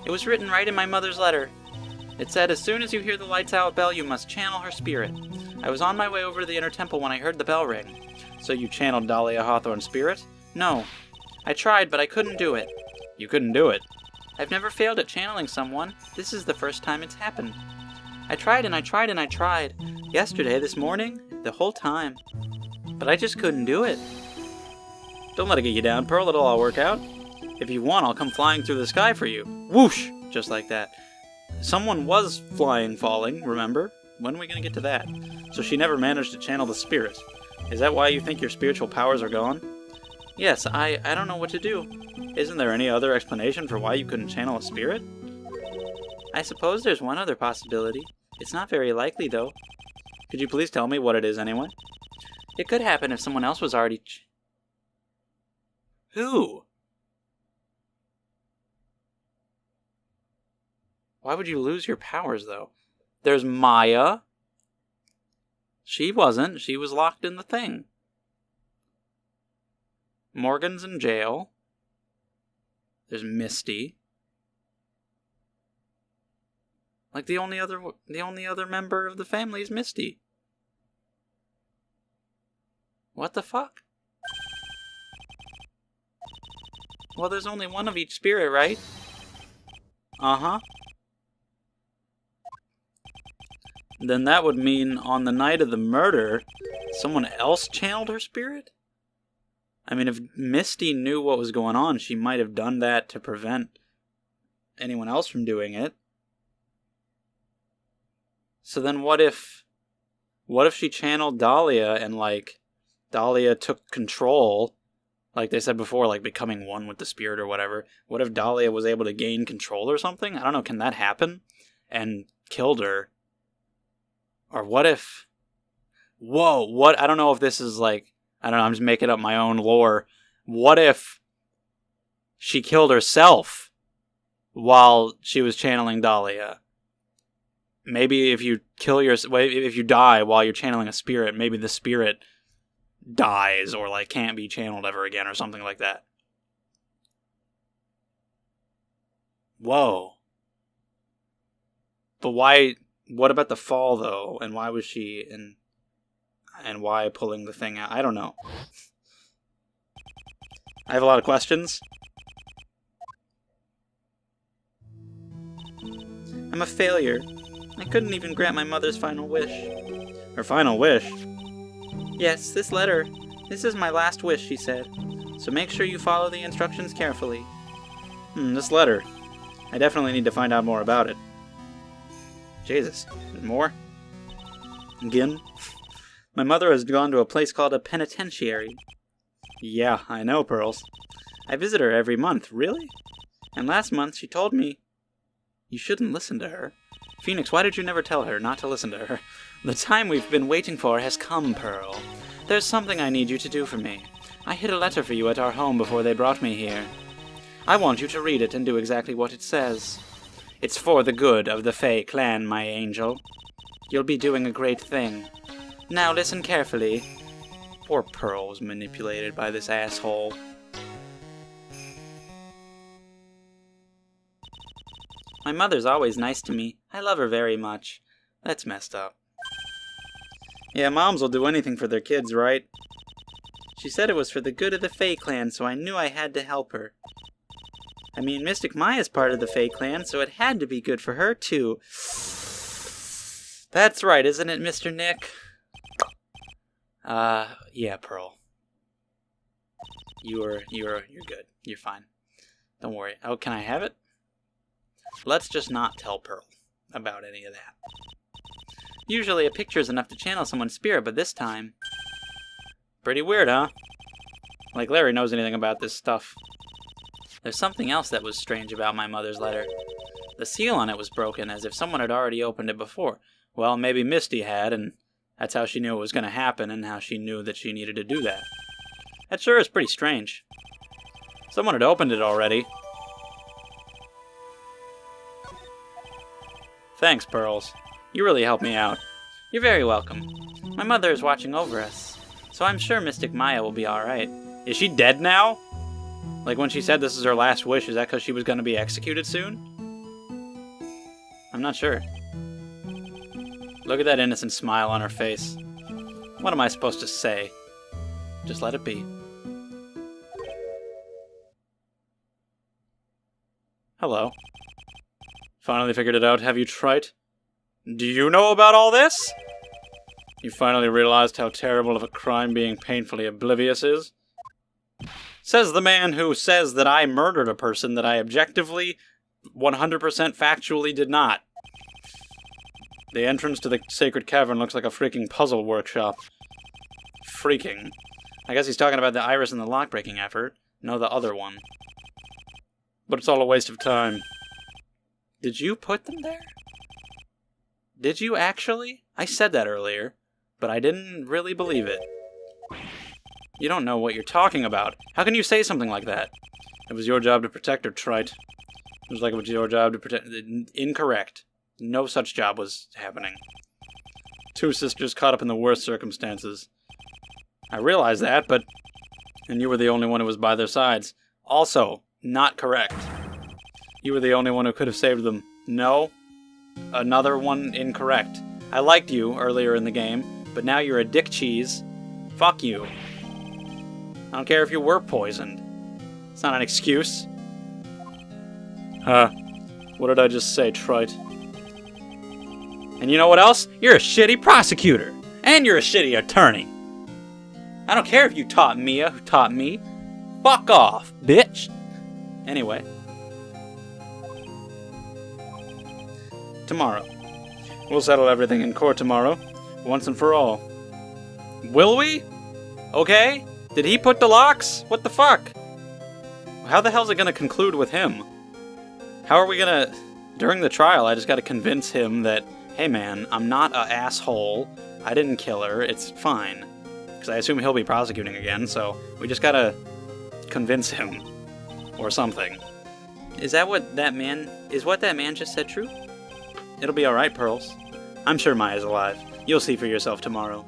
It was written right in my mother's letter. It said, as soon as you hear the lights out bell, you must channel her spirit. I was on my way over to the inner temple when I heard the bell ring. So you channeled Dahlia Hawthorne's spirit? No. I tried, but I couldn't do it. You couldn't do it? I've never failed at channeling someone. This is the first time it's happened. I tried and I tried and I tried. Yesterday, this morning, the whole time. But I just couldn't do it. Don't let it get you down, Pearl. It'll all work out. If you want, I'll come flying through the sky for you. Whoosh! Just like that. Someone was falling, remember? When are we going to get to that? So she never managed to channel the spirit. Is that why you think your spiritual powers are gone? Yes, I don't know what to do. Isn't there any other explanation for why you couldn't channel a spirit? I suppose there's one other possibility. It's not very likely, though. Could you please tell me what it is, anyway? It could happen if someone else was already... Who? Why would you lose your powers, though? There's Maya. She wasn't. She was locked in the thing. Morgan's in jail. There's Misty. Like, the only other member of the family is Misty. What the fuck? Well, there's only one of each spirit, right? Uh-huh. Then that would mean on the night of the murder, someone else channeled her spirit? I mean, if Misty knew what was going on, she might have done that to prevent anyone else from doing it. So then what if she channeled Dahlia and, like, Dahlia took control, like they said before, like becoming one with the spirit or whatever. What if Dahlia was able to gain control or something? I don't know, can that happen? And killed her? Or what if... Whoa, what? I don't know if this is like... I don't know, I'm just making up my own lore. What if she killed herself while she was channeling Dahlia? Maybe if you if you die while you're channeling a spirit, maybe the spirit dies or like can't be channeled ever again or something like that. Whoa. But why... What about the fall, though? And why was she... And why pulling the thing out? I don't know. I have a lot of questions. I'm a failure. I couldn't even grant my mother's final wish. Her final wish? Yes, this letter. This is my last wish, she said. So make sure you follow the instructions carefully. This letter. I definitely need to find out more about it. Jesus. More? Again? My mother has gone to a place called a penitentiary. Yeah, I know, Pearls. I visit her every month, really? And last month she told me... You shouldn't listen to her. Phoenix, why did you never tell her not to listen to her? The time we've been waiting for has come, Pearl. There's something I need you to do for me. I hid a letter for you at our home before they brought me here. I want you to read it and do exactly what it says. It's for the good of the Fae clan, my angel. You'll be doing a great thing. Now listen carefully. Poor Pearl was manipulated by this asshole. My mother's always nice to me. I love her very much. That's messed up. Yeah, moms will do anything for their kids, right? She said it was for the good of the Fae clan, so I knew I had to help her. I mean, Mystic Maya's part of the Fae clan, so it had to be good for her, too. That's right, isn't it, Mr. Nick? Yeah, Pearl. You're good. You're fine. Don't worry. Oh, can I have it? Let's just not tell Pearl about any of that. Usually a picture is enough to channel someone's spirit, but this time... Pretty weird, huh? Like Larry knows anything about this stuff. There's something else that was strange about my mother's letter. The seal on it was broken, as if someone had already opened it before. Well, maybe Misty had, and that's how she knew it was going to happen, and how she knew that she needed to do that. That sure is pretty strange. Someone had opened it already. Thanks, Pearls. You really helped me out. You're very welcome. My mother is watching over us, so I'm sure Mystic Maya will be alright. Is she dead now? Like when she said this is her last wish, is that because she was going to be executed soon? I'm not sure. Look at that innocent smile on her face. What am I supposed to say? Just let it be. Hello. Finally figured it out, have you, Trite? Do you know about all this? You finally realized how terrible of a crime being painfully oblivious is? Says the man who says that I murdered a person that I objectively, 100% factually did not. The entrance to the sacred cavern looks like a freaking puzzle workshop. Freaking. I guess he's talking about the iris and the lock-breaking effort. No, the other one. But it's all a waste of time. Did you put them there? Did you actually? I said that earlier, but I didn't really believe it. You don't know what you're talking about. How can you say something like that? It was your job to protect her, Trite. It was like it was your job to protect... Incorrect. No such job was happening. Two sisters caught up in the worst circumstances. I realized that, but... And you were the only one who was by their sides. Also, not correct. You were the only one who could have saved them. No. Another one incorrect. I liked you earlier in the game, but now you're a dick cheese. Fuck you. I don't care if you were poisoned. It's not an excuse. What did I just say, Trite? And you know what else? You're a shitty prosecutor. And you're a shitty attorney. I don't care if you taught Mia who taught me. Fuck off, bitch. Anyway. Tomorrow. We'll settle everything in court tomorrow. Once and for all. Will we? Okay. Did he put the locks? What the fuck? How the hell's it gonna conclude with him? How are we gonna... During the trial, I just gotta convince him that, hey man, I'm not a asshole. I didn't kill her. It's fine. Because I assume he'll be prosecuting again, so we just gotta convince him. Or something. Is that what that man... Is what that man just said true? It'll be alright, Pearls. I'm sure Maya's alive. You'll see for yourself tomorrow.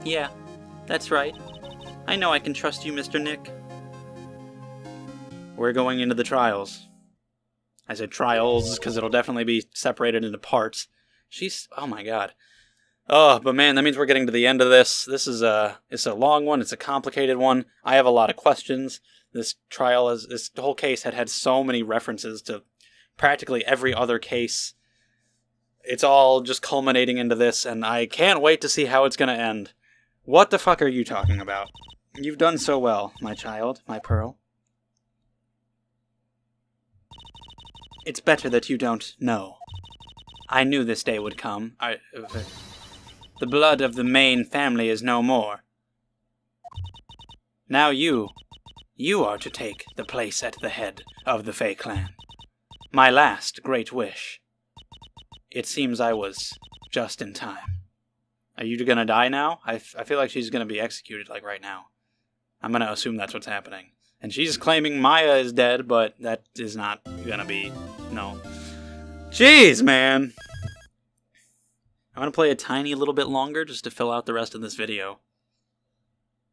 Yeah, that's right. I know I can trust you, Mr. Nick. We're going into the trials. I said trials because it'll definitely be separated into parts. Oh my god. Oh, but man, that means we're getting to the end of this. It's a long one. It's a complicated one. I have a lot of questions. This whole case had so many references to practically every other case. It's all just culminating into this, and I can't wait to see how it's going to end. What the fuck are you talking about? You've done so well, my child, my Pearl. It's better that you don't know. I knew this day would come. The blood of the main family is no more. Now you are to take the place at the head of the Fae clan. My last great wish. It seems I was just in time. Are you gonna die now? I feel like she's gonna be executed, like, right now. I'm gonna assume that's what's happening. And she's claiming Maya is dead, but that is not gonna be... No. Jeez, man! I'm gonna play a tiny little bit longer just to fill out the rest of this video.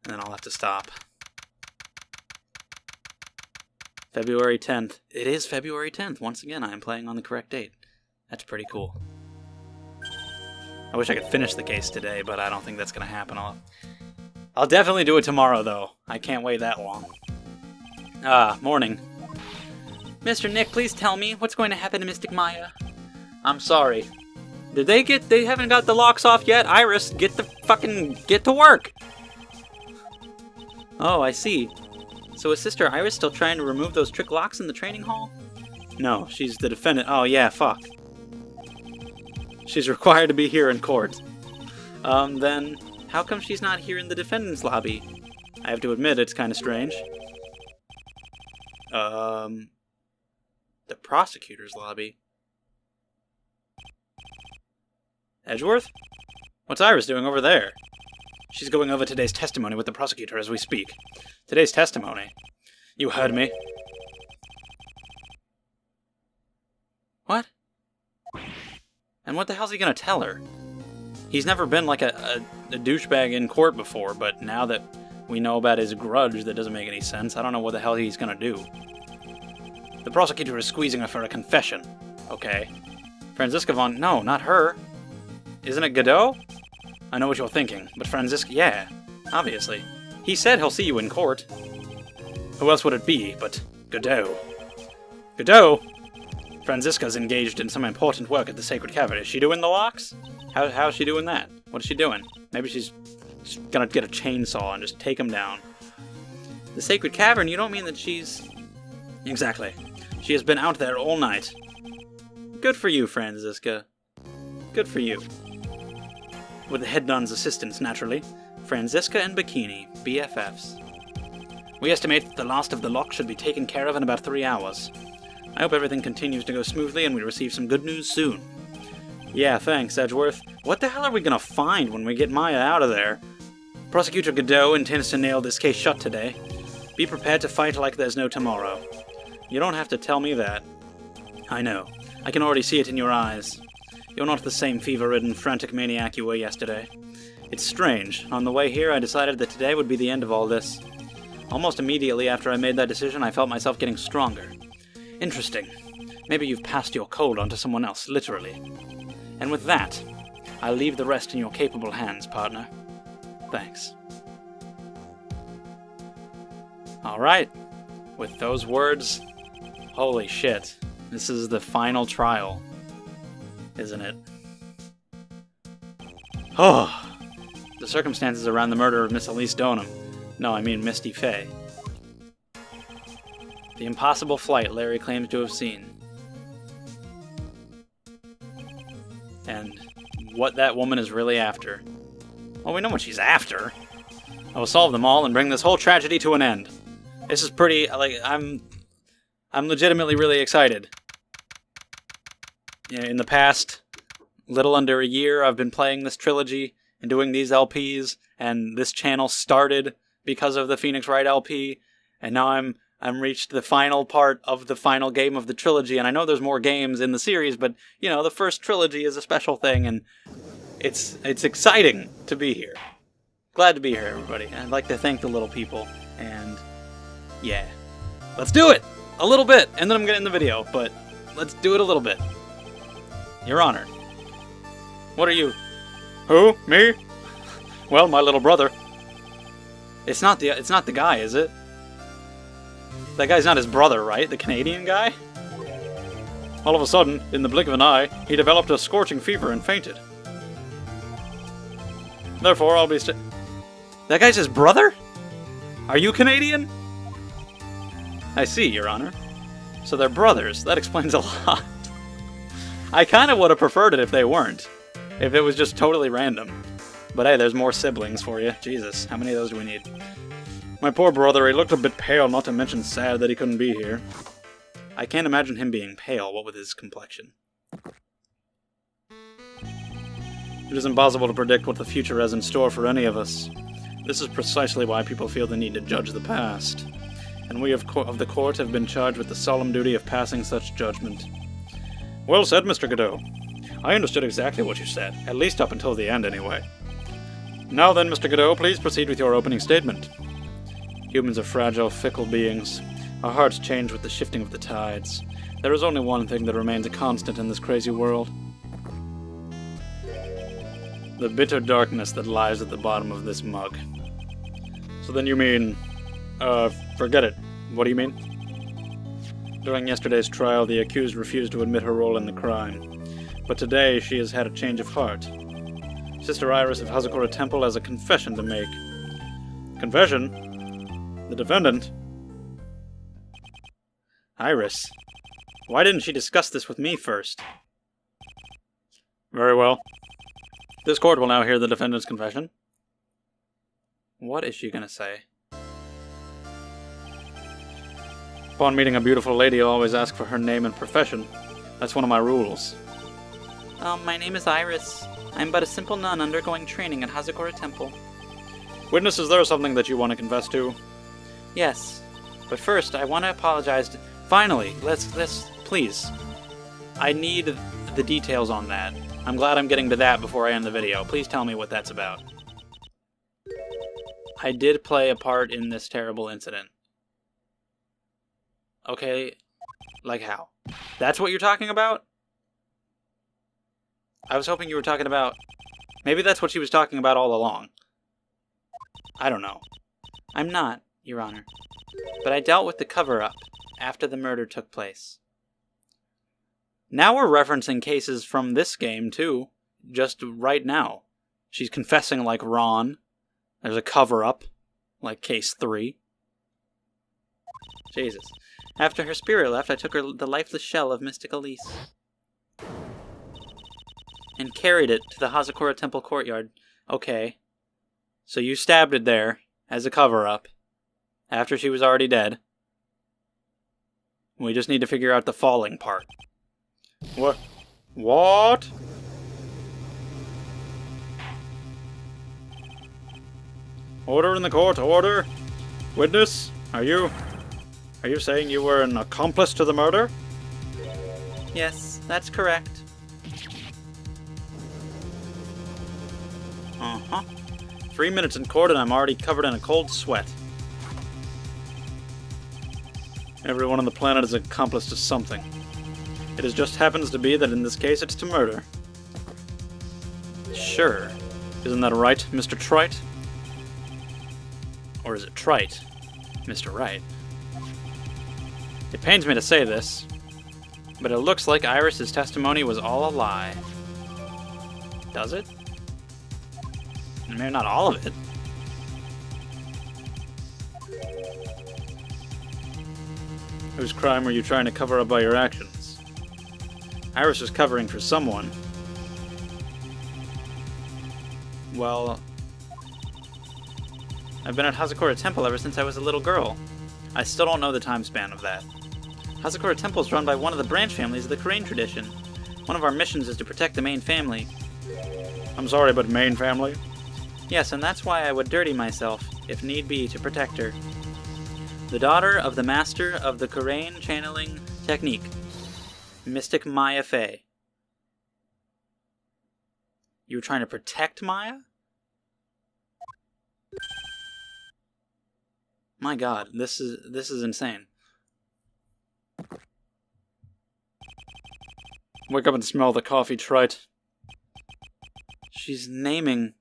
And then I'll have to stop. February 10th. It is February 10th. Once again, I am playing on the correct date. That's pretty cool. I wish I could finish the case today, but I don't think that's going to happen. I'll definitely do it tomorrow, though. I can't wait that long. Morning. Mr. Nick, please tell me what's going to happen to Mystic Maya. I'm sorry. They haven't got the locks off yet? Iris, get to work! Oh, I see. So is Sister Iris still trying to remove those trick locks in the training hall? No, she's the defendant. Oh, yeah, fuck. She's required to be here in court. Then, how come she's not here in the defendant's lobby? I have to admit, it's kind of strange. The prosecutor's lobby? Edgeworth? What's Iris doing over there? She's going over today's testimony with the prosecutor as we speak. Today's testimony? You heard me. What? And what the hell's he gonna tell her? He's never been like a douchebag in court before, but now that We know about his grudge that doesn't make any sense. I don't know what the hell he's gonna do. The prosecutor is squeezing her for a confession. Okay. Franziska von... No, not her. Isn't it Godot? I know what you're thinking, but Franziska... Yeah, obviously. He said he'll see you in court. Who else would it be but Godot? Godot? Franziska's engaged in some important work at the Sacred Cavern. Is she doing the locks? How's she doing that? What is she doing? Maybe she's gonna get a chainsaw and just take him down. The Sacred Cavern? You don't mean that she's... Exactly. She has been out there all night. Good for you, Franziska. Good for you. With the head nun's assistance, naturally. Franziska and Bikini, BFFs. We estimate that the last of the lock should be taken care of in about 3 hours. I hope everything continues to go smoothly and we receive some good news soon. Yeah, thanks, Edgeworth. What the hell are we gonna find when we get Maya out of there? Prosecutor Godot intends to nail this case shut today. Be prepared to fight like there's no tomorrow. You don't have to tell me that. I know. I can already see it in your eyes. You're not the same fever-ridden, frantic maniac you were yesterday. It's strange. On the way here, I decided that today would be the end of all this. Almost immediately after I made that decision, I felt myself getting stronger. Interesting. Maybe you've passed your cold onto someone else, literally. And with that, I'll leave the rest in your capable hands, partner. Thanks. Alright. With those words, holy shit. This is the final trial, isn't it? Oh! The circumstances around the murder of Miss Elise Donham. No, I mean Misty Fey. The impossible flight Larry claims to have seen. And what that woman is really after. Well, we know what she's after. I will solve them all and bring this whole tragedy to an end. This is pretty, like, I'm legitimately really excited. You know, in the past little under a year, I've been playing this trilogy and doing these LPs, and this channel started because of the Phoenix Wright LP, and now I'm reached the final part of the final game of the trilogy, and I know there's more games in the series, but, you know, the first trilogy is a special thing, and it's exciting to be here. Glad to be here, everybody. I'd like to thank the little people, and yeah. Let's do it! A little bit, and then I'm getting the video, but let's do it a little bit. Your Honor. What are you? Who? Me? Well, my little brother. It's not the guy, is it? That guy's not his brother, right? The Canadian guy? All of a sudden, in the blink of an eye, he developed a scorching fever and fainted. Therefore, I'll be That guy's his brother? Are you Canadian? I see, Your Honor. So they're brothers. That explains a lot. I kind of would have preferred it if they weren't. If it was just totally random. But hey, there's more siblings for you. Jesus, how many of those do we need? My poor brother, he looked a bit pale, not to mention sad that he couldn't be here. I can't imagine him being pale, what with his complexion. It is impossible to predict what the future has in store for any of us. This is precisely why people feel the need to judge the past. And we of the court have been charged with the solemn duty of passing such judgment. Well said, Mr. Godot. I understood exactly what you said, at least up until the end anyway. Now then, Mr. Godot, please proceed with your opening statement. Humans are fragile, fickle beings. Our hearts change with the shifting of the tides. There is only one thing that remains a constant in this crazy world. The bitter darkness that lies at the bottom of this mug. So then you mean... forget it. What do you mean? During yesterday's trial, the accused refused to admit her role in the crime. But today, she has had a change of heart. Sister Iris of Hazakura Temple has a confession to make. Confession? The defendant? Iris? Why didn't she discuss this with me first? Very well. This court will now hear the defendant's confession. What is she gonna say? Upon meeting a beautiful lady, I'll always ask for her name and profession. That's one of my rules. My name is Iris. I'm but a simple nun undergoing training at Hazakura Temple. Witness, is there something that you want to confess to? Yes. But first, I want to apologize to... Finally, let's, please. I need the details on that. I'm glad I'm getting to that before I end the video. Please tell me what that's about. I did play a part in this terrible incident. Okay, like how? That's what you're talking about? I was hoping you were talking about... Maybe that's what she was talking about all along. I don't know. I'm not, Your Honor. But I dealt with the cover-up after the murder took place. Now we're referencing cases from this game, too. Just right now. She's confessing like Ron. There's a cover-up, like Case 3. Jesus. After her spirit left, I took her the lifeless shell of Mystic Elise and carried it to the Hazakura Temple courtyard. Okay. So you stabbed it there as a cover-up after she was already dead. We just need to figure out the falling part. What? What? Order in the court, order. Witness, are you saying you were an accomplice to the murder? Yes, that's correct. Uh-huh. 3 minutes in court and I'm already covered in a cold sweat. Everyone on the planet is an accomplice to something. It just happens to be that in this case it's to murder. Sure. Isn't that right, Mr. Trite? Or is it Trite, Mr. Wright? It pains me to say this, but it looks like Iris's testimony was all a lie. Does it? Maybe not all of it. Whose crime were you trying to cover up by your actions? Iris was covering for someone. Well, I've been at Hazakura Temple ever since I was a little girl. I still don't know the time span of that. Hazakura Temple is run by one of the branch families of the Korean tradition. One of our missions is to protect the main family. I'm sorry, but main family? Yes, and that's why I would dirty myself, if need be, to protect her. The daughter of the master of the Korean channeling technique, Mystic Maya Fey. You were trying to protect Maya? My God, this is insane. Wake up and smell the coffee, Trite. She's naming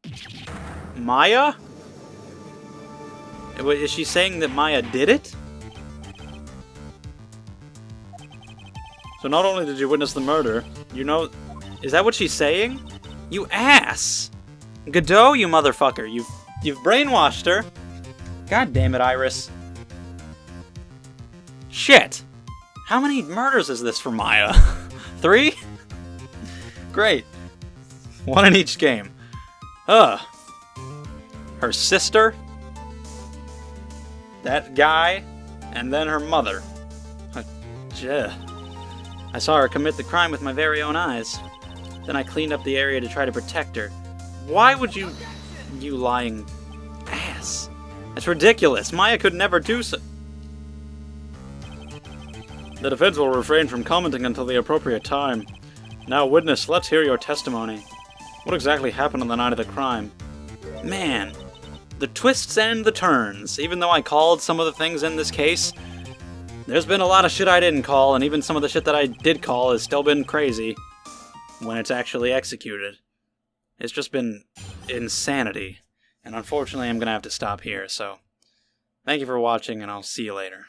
Maya? Is she saying that Maya did it? So not only did you witness the murder, you know... Is that what she's saying? You ass! Godot, you motherfucker! You've brainwashed her! God damn it, Iris. Shit! How many murders is this for Maya? 3? Great. 1 in each game. Ugh. Her sister, that guy, and then her mother. I saw her commit the crime with my very own eyes. Then I cleaned up the area to try to protect her. Why would you lying ass? That's ridiculous. Maya could never do so. The defense will refrain from commenting until the appropriate time. Now, witness, let's hear your testimony. What exactly happened on the night of the crime? Man, the twists and the turns. Even though I called some of the things in this case, there's been a lot of shit I didn't call, and even some of the shit that I did call has still been crazy when it's actually executed. It's just been insanity. And unfortunately, I'm going to have to stop here, so thank you for watching, and I'll see you later.